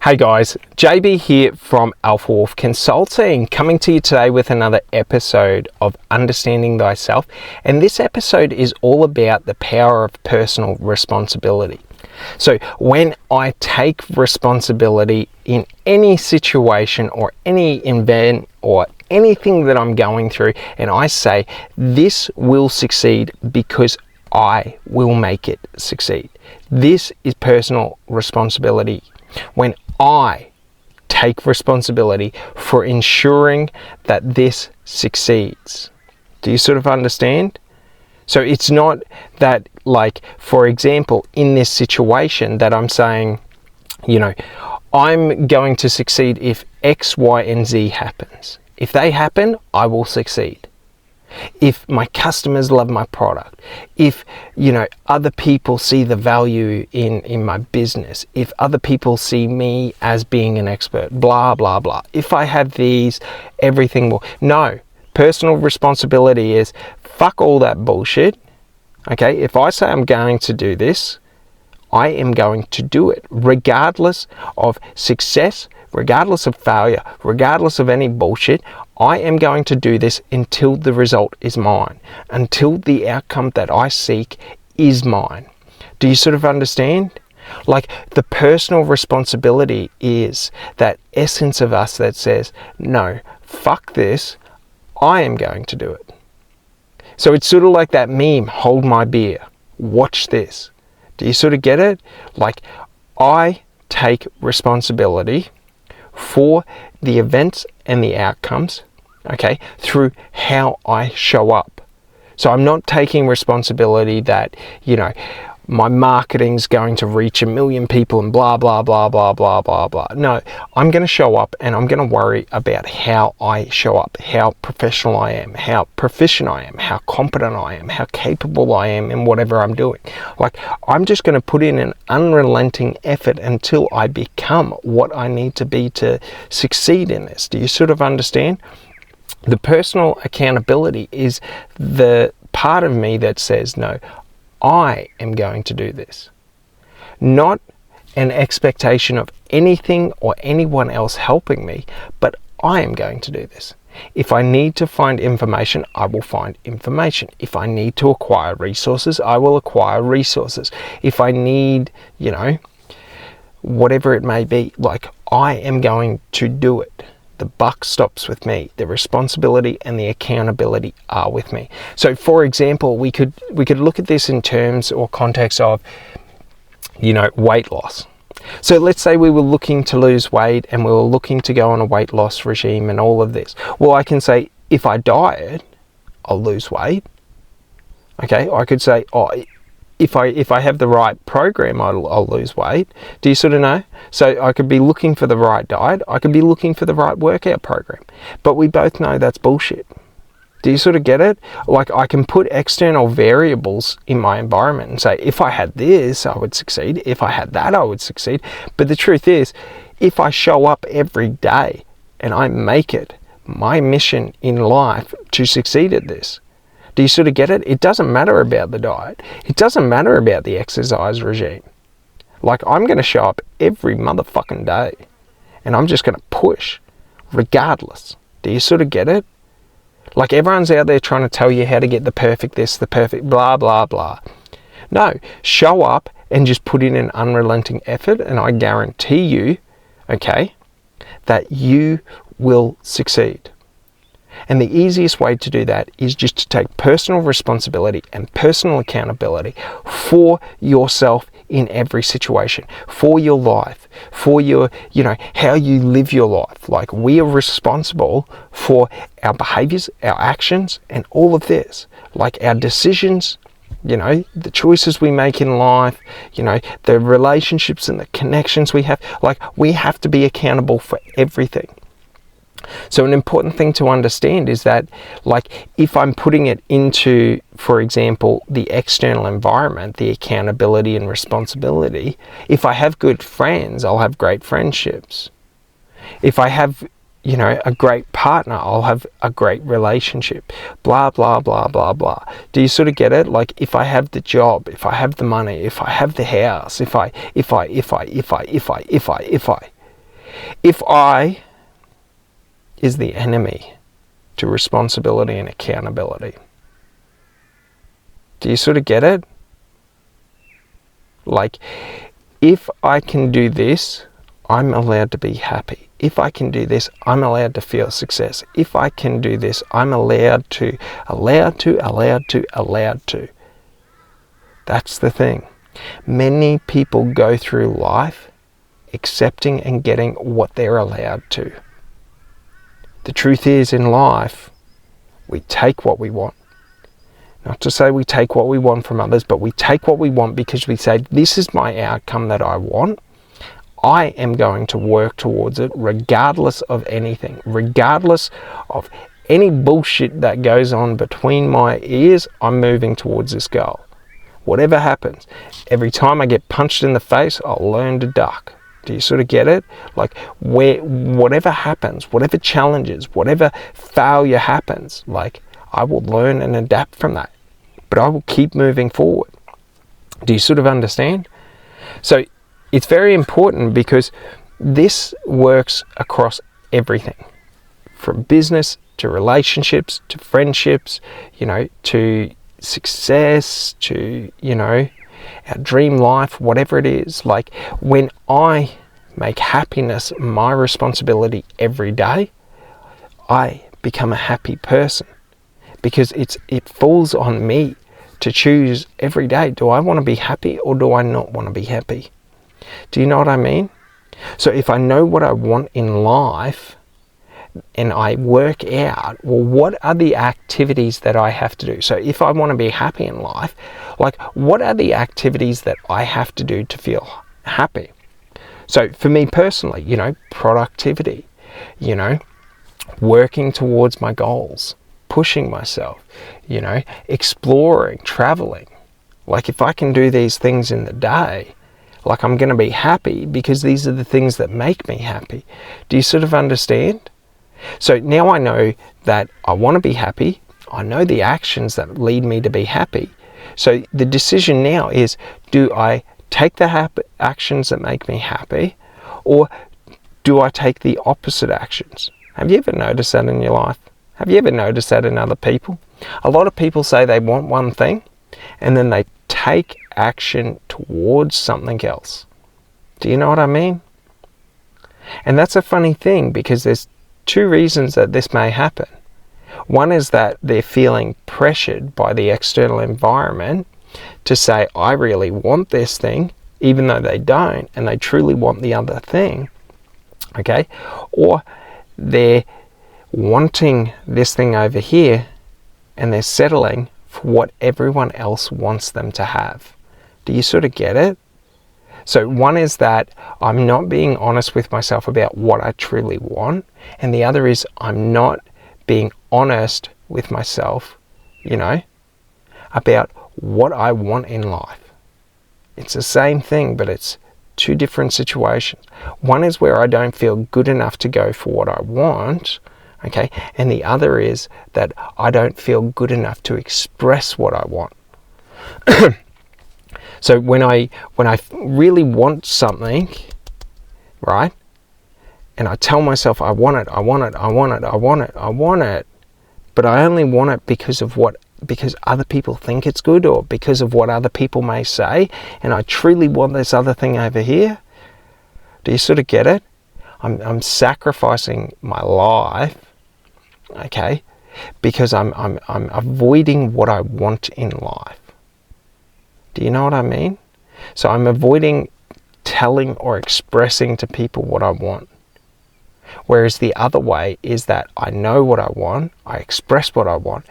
Hey guys, JB here from Alpha Wolf Consulting, coming to you today with another episode of Understanding Thyself. And this episode is all about the power of personal responsibility. So when I take responsibility in any situation or any event or anything that I'm going through, and I say, this will succeed because I will make it succeed. This is personal responsibility. When I take responsibility for ensuring that this succeeds. Do you sort of understand? So it's not that, like, for example, in this situation that I'm saying, you know, I'm going to succeed if X, Y, and Z happens. If they happen, I will succeed. If my customers love my product, if, you know, other people see the value in my business, if other people see me as being an expert, blah, blah, blah. If I have these, everything will. No, personal responsibility is fuck all that bullshit. Okay, if I say I'm going to do this, I am going to do it, regardless of success, regardless of failure, regardless of any bullshit. I am going to do this until the result is mine, until the outcome that I seek is mine. Do you sort of understand? Like, the personal responsibility is that essence of us that says, no, fuck this, I am going to do it. So it's sort of like that meme, hold my beer, watch this. Do you sort of get it? Like, I take responsibility for the events and the outcomes, okay, through how I show up. So I'm not taking responsibility that, you know, my marketing's going to reach 1 million people and blah, blah, blah, blah, blah, blah, blah. No, I'm going to show up and I'm going to worry about how I show up, how professional I am, how proficient I am, how competent I am, how capable I am in whatever I'm doing. Like, I'm just going to put in an unrelenting effort until I become what I need to be to succeed in this. Do you sort of understand? The personal accountability is the part of me that says, no, I am going to do this. Not an expectation of anything or anyone else helping me, but I am going to do this. If I need to find information, I will find information. If I need to acquire resources, I will acquire resources. If I need, you know, whatever it may be, like, I am going to do it. The buck stops with me. The responsibility and the accountability are with me. So, for example, we could look at this in terms or context of, you know, weight loss. So let's say we were looking to lose weight and we were looking to go on a weight loss regime and all of this. Well, I can say, if I diet, I'll lose weight. Okay, I could say, oh, if I have the right program, I'll lose weight. Do you sort of know? So I could be looking for the right diet. I could be looking for the right workout program. But we both know that's bullshit. Do you sort of get it? Like, I can put external variables in my environment and say, if I had this, I would succeed. If I had that, I would succeed. But the truth is, if I show up every day and I make it my mission in life to succeed at this, do you sort of get it? It doesn't matter about the diet. It doesn't matter about the exercise regime. Like, I'm going to show up every motherfucking day and I'm just going to push regardless. Do you sort of get it? Like, everyone's out there trying to tell you how to get the perfect this, the perfect blah, blah, blah. No, show up and just put in an unrelenting effort, and I guarantee you, okay, that you will succeed. And the easiest way to do that is just to take personal responsibility and personal accountability for yourself in every situation, for your life, for your, you know, how you live your life. Like, we are responsible for our behaviors, our actions, and all of this. Like, our decisions, you know, the choices we make in life, you know, the relationships and the connections we have. Like, we have to be accountable for everything. So an important thing to understand is that, like, if I'm putting it into, for example, the external environment, the accountability and responsibility, if I have good friends, I'll have great friendships. If I have, you know, a great partner, I'll have a great relationship, blah, blah, blah, blah, blah. Do you sort of get it? Like, if I have the job, if I have the money, if I have the house, if I, if I is the enemy to responsibility and accountability. Do you sort of get it? Like, if I can do this, I'm allowed to be happy. If I can do this, I'm allowed to feel success. If I can do this, I'm allowed to. That's the thing. Many people go through life accepting and getting what they're allowed to. The truth is, in life, we take what we want. Not to say we take what we want from others, but we take what we want because we say, this is my outcome that I want. I am going to work towards it regardless of anything, regardless of any bullshit that goes on between my ears. I'm moving towards this goal. Whatever happens, every time I get punched in the face, I'll learn to duck. Do you sort of get it? Like, whatever happens, whatever challenges, whatever failure happens, like, I will learn and adapt from that. But I will keep moving forward. Do you sort of understand? So it's very important because this works across everything, from business to relationships to friendships, to success, to, our dream life, whatever it is. Like, when I make happiness my responsibility every day, I become a happy person, because it falls on me to choose every day. Do I want to be happy or do I not want to be happy? Do you know what I mean? So if I know what I want in life and I work out, well, what are the activities that I have to do? So if I want to be happy in life, like, what are the activities that I have to do to feel happy? So for me personally, productivity, working towards my goals, pushing myself, exploring, traveling. Like, if I can do these things in the day, like, I'm going to be happy because these are the things that make me happy. Do you sort of understand? So now I know that I want to be happy. I know the actions that lead me to be happy. So the decision now is, do I take the actions that make me happy, or do I take the opposite actions? Have you ever noticed that in your life? Have you ever noticed that in other people? A lot of people say they want one thing, and then they take action towards something else. Do you know what I mean? And that's a funny thing, because there's two reasons that this may happen. One is that they're feeling pressured by the external environment to say, I really want this thing, even though they don't, and they truly want the other thing. Okay? Or they're wanting this thing over here, and they're settling for what everyone else wants them to have. Do you sort of get it? So one is that I'm not being honest with myself about what I truly want, and the other is I'm not being honest with myself, about what I want in life. It's the same thing, but it's two different situations. One is where I don't feel good enough to go for what I want, okay? And the other is that I don't feel good enough to express what I want. So when I really want something, right? And I tell myself I want it, but I only want it because other people think it's good, or because of what other people may say, and I truly want this other thing over here. Do you sort of get it? I'm sacrificing my life, okay, because I'm avoiding what I want in life. Do you know what I mean? So I'm avoiding telling or expressing to people what I want. Whereas the other way is that I know what I want, I express what I want,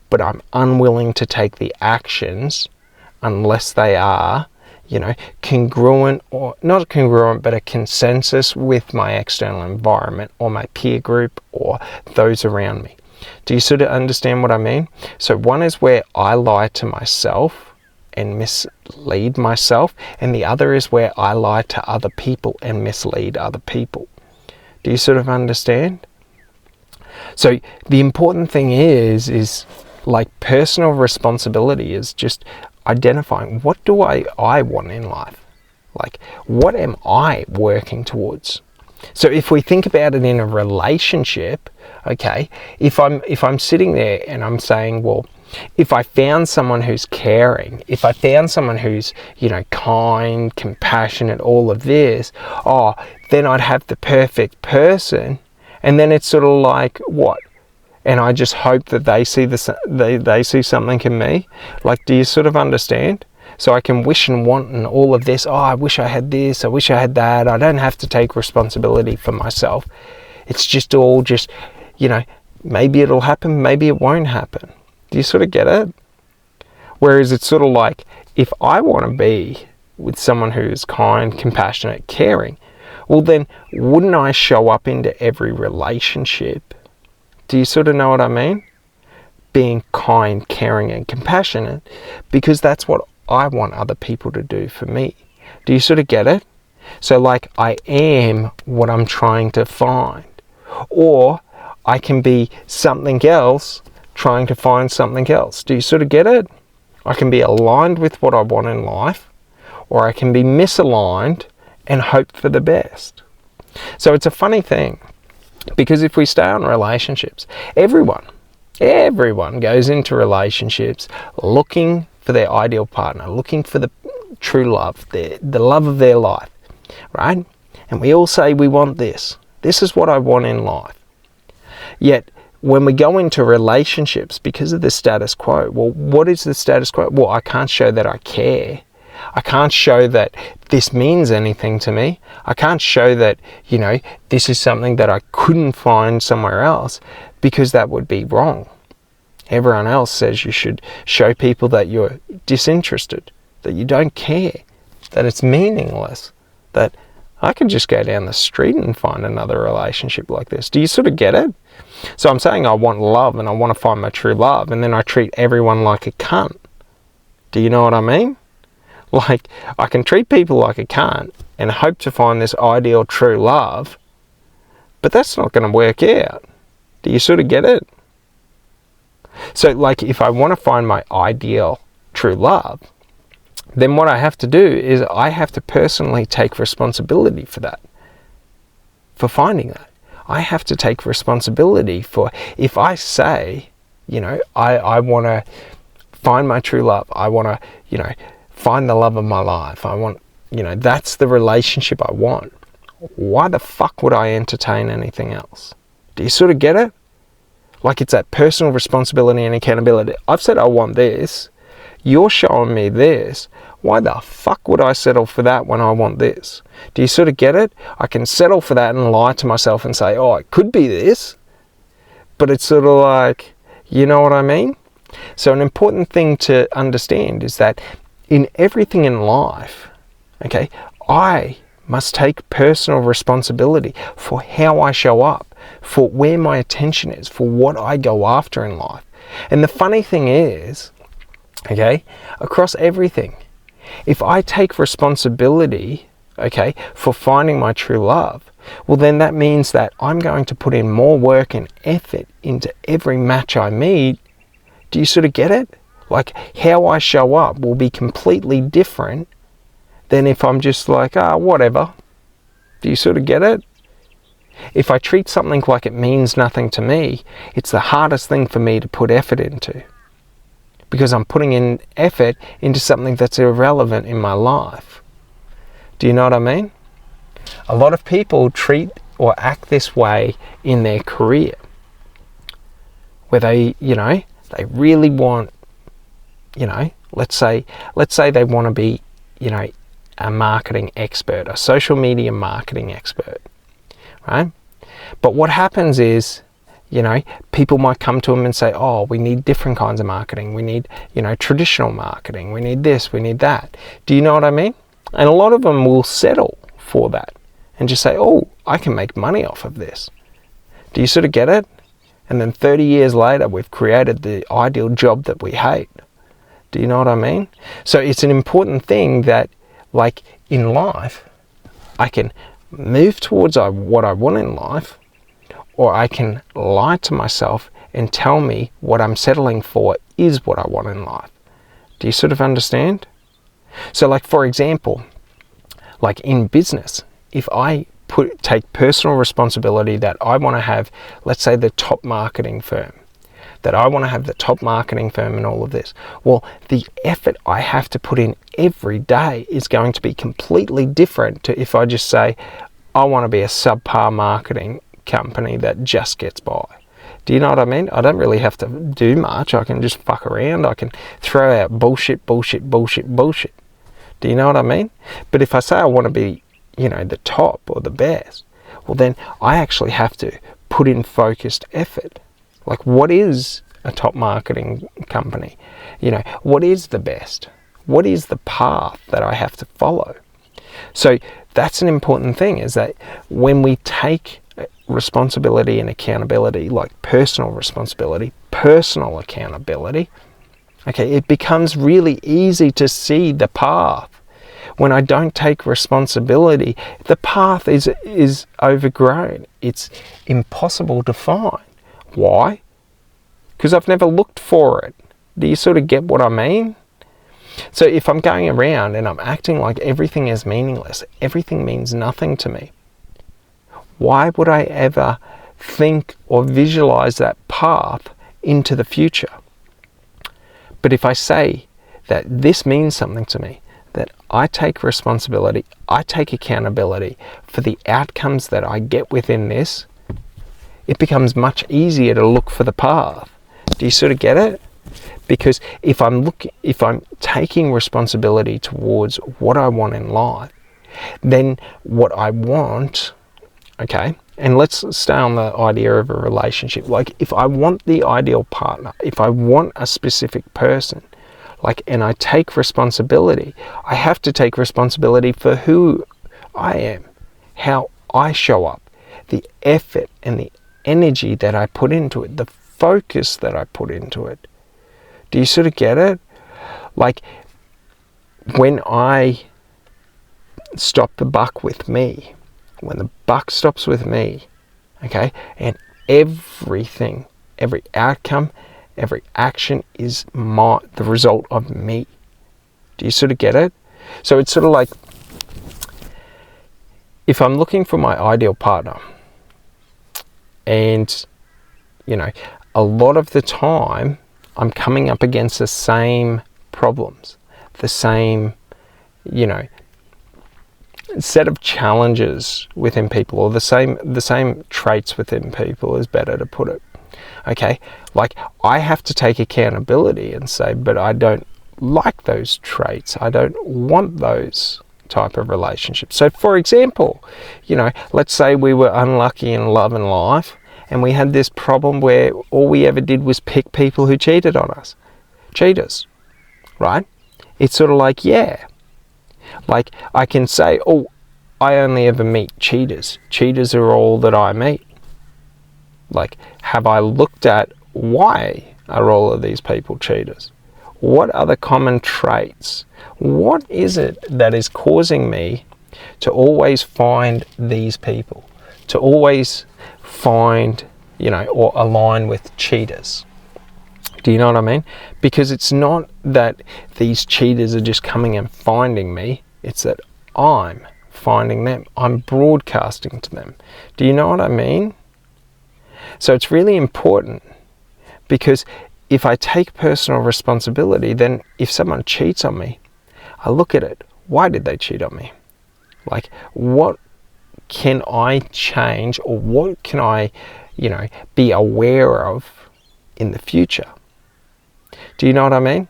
but I'm unwilling to take the actions unless they are, congruent, or not congruent, but a consensus with my external environment or my peer group or those around me. Do you sort of understand what I mean? So one is where I lie to myself and mislead myself, and the other is where I lie to other people and mislead other people. Do you sort of understand? So the important thing is like, personal responsibility is just identifying, what do I want in life? Like, what am I working towards? So if we think about it in a relationship, okay, if I'm sitting there and I'm saying, well, if I found someone who's caring, if I found someone who's, kind, compassionate, all of this, then I'd have the perfect person. And then it's sort of like, what? And I just hope that they see they see something in me. Like, do you sort of understand? So I can wish and want and all of this. I wish I had this. I wish I had that. I don't have to take responsibility for myself. It's just all just, maybe it'll happen, maybe it won't happen. Do you sort of get it? Whereas it's sort of like, if I want to be with someone who's kind, compassionate, caring, well then, wouldn't I show up into every relationship? Do you sort of know what I mean? Being kind, caring, and compassionate, because that's what I want other people to do for me. Do you sort of get it? So like, I am what I'm trying to find. Or I can be something else trying to find something else. Do you sort of get it? I can be aligned with what I want in life, or I can be misaligned and hope for the best. So it's a funny thing, because if we stay on relationships, everyone goes into relationships looking for their ideal partner, looking for the true love, the love of their life, right? And we all say we want this. This is what I want in life. Yet, when we go into relationships, because of the status quo, well, what is the status quo? Well, I can't show that I care. I can't show that this means anything to me. I can't show that, this is something that I couldn't find somewhere else, because that would be wrong. Everyone else says you should show people that you're disinterested, that you don't care, that it's meaningless, that I could just go down the street and find another relationship like this. Do you sort of get it? So I'm saying I want love and I want to find my true love, and then I treat everyone like a cunt. Do you know what I mean? Like, I can treat people like a cunt and hope to find this ideal true love, but that's not going to work out. Do you sort of get it? So like, if I want to find my ideal true love, then what I have to do is I have to personally take responsibility for that, for finding that. I have to take responsibility for, if I say, I want to find my true love, I want to, find the love of my life, I want, that's the relationship I want. Why the fuck would I entertain anything else? Do you sort of get it? Like, it's that personal responsibility and accountability. I've said I want this. You're showing me this. Why the fuck would I settle for that when I want this? Do you sort of get it? I can settle for that and lie to myself and say, it could be this. But it's sort of like, you know what I mean? So an important thing to understand is that in everything in life, okay, I must take personal responsibility for how I show up, for where my attention is, for what I go after in life. And the funny thing is, okay, across everything, if I take responsibility, okay, for finding my true love, well then that means that I'm going to put in more work and effort into every match I meet. Do you sort of get it? Like, how I show up will be completely different than if I'm just like, whatever. Do you sort of get it? If I treat something like it means nothing to me, it's the hardest thing for me to put effort into, because I'm putting in effort into something that's irrelevant in my life. Do you know what I mean? A lot of people treat or act this way in their career, where they really want, let's say they want to be, a marketing expert, a social media marketing expert, right? But what happens is, people might come to them and say, we need different kinds of marketing. We need, traditional marketing. We need this, we need that. Do you know what I mean? And a lot of them will settle for that and just say, I can make money off of this. Do you sort of get it? And then 30 years later, we've created the ideal job that we hate. Do you know what I mean? So it's an important thing that, like in life, I can move towards what I want in life, or I can lie to myself and tell me what I'm settling for is what I want in life. Do you sort of understand? So like, for example, like in business, if I take personal responsibility that I want to have, let's say, the top marketing firm, that I want to have the top marketing firm in all of this. Well, the effort I have to put in every day is going to be completely different to if I just say, I want to be a subpar marketing company that just gets by. Do you know what I mean? I don't really have to do much. I can just fuck around. I can throw out bullshit. Do you know what I mean? But if I say I want to be, the top or the best, well, then I actually have to put in focused effort. Like, what is a top marketing company? What is the best? What is the path that I have to follow? So that's an important thing, is that when we take responsibility and accountability, like personal responsibility, personal accountability, okay, it becomes really easy to see the path. When I don't take responsibility, the path is overgrown. It's impossible to find. Why? Because I've never looked for it. Do you sort of get what I mean? So if I'm going around and I'm acting like everything is meaningless, everything means nothing to me, why would I ever think or visualize that path into the future? But if I say that this means something to me, that I take responsibility, I take accountability for the outcomes that I get within this, it becomes much easier to look for the path. Do you sort of get it? Because if I'm taking responsibility towards what I want in life, then what I want, okay, and let's stay on the idea of a relationship. Like, if I want the ideal partner, if I want a specific person, and I take responsibility, I have to take responsibility for who I am, how I show up, the effort and the energy that I put into it, the focus that I put into it. Do you sort of get it? Like, when I stop the buck with me, when the buck stops with me, okay, and everything, every outcome, every action is the result of me. Do you sort of get it? So it's sort of like, if I'm looking for my ideal partner, and a lot of the time I'm coming up against the same problems, the same set of challenges within people, or the same traits within people, is better to put it. Okay, like, I have to take accountability and say, but I don't like those traits. I don't want those type of relationships. So for example, let's say we were unlucky in love and life, and we had this problem where all we ever did was pick people who cheated on us. Cheaters, right? It's sort of like, like, I can say, oh, I only ever meet cheaters. Cheaters are all that I meet. Like, have I looked at why are all of these people cheaters? What are the common traits? What is it that is causing me to always find these people? To always find, or align with cheaters? Do you know what I mean? Because it's not that these cheaters are just coming and finding me. It's that I'm finding them. I'm broadcasting to them. Do you know what I mean? So it's really important, because if I take personal responsibility, then if someone cheats on me, I look at it. Why did they cheat on me? Like, what can I change, or what can I, be aware of in the future? Do you know what I mean?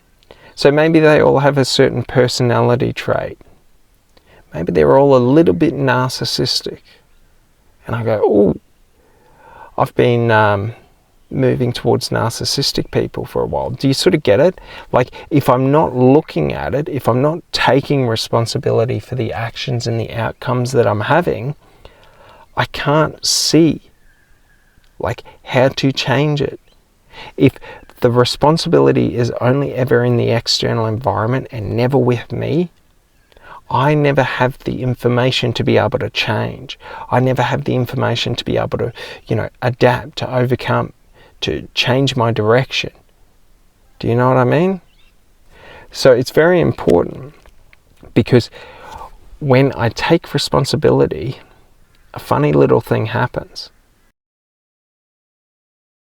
So maybe they all have a certain personality trait. Maybe they're all a little bit narcissistic. And I go, oh, I've been moving towards narcissistic people for a while. Do you sort of get it? Like, if I'm not looking at it, if I'm not taking responsibility for the actions and the outcomes that I'm having, I can't see, like, how to change it. If the responsibility is only ever in the external environment and never with me, I never have the information to be able to change. I never have the information to be able to, adapt, to overcome, to change my direction. Do you know what I mean? So it's very important, because when I take responsibility, a funny little thing happens.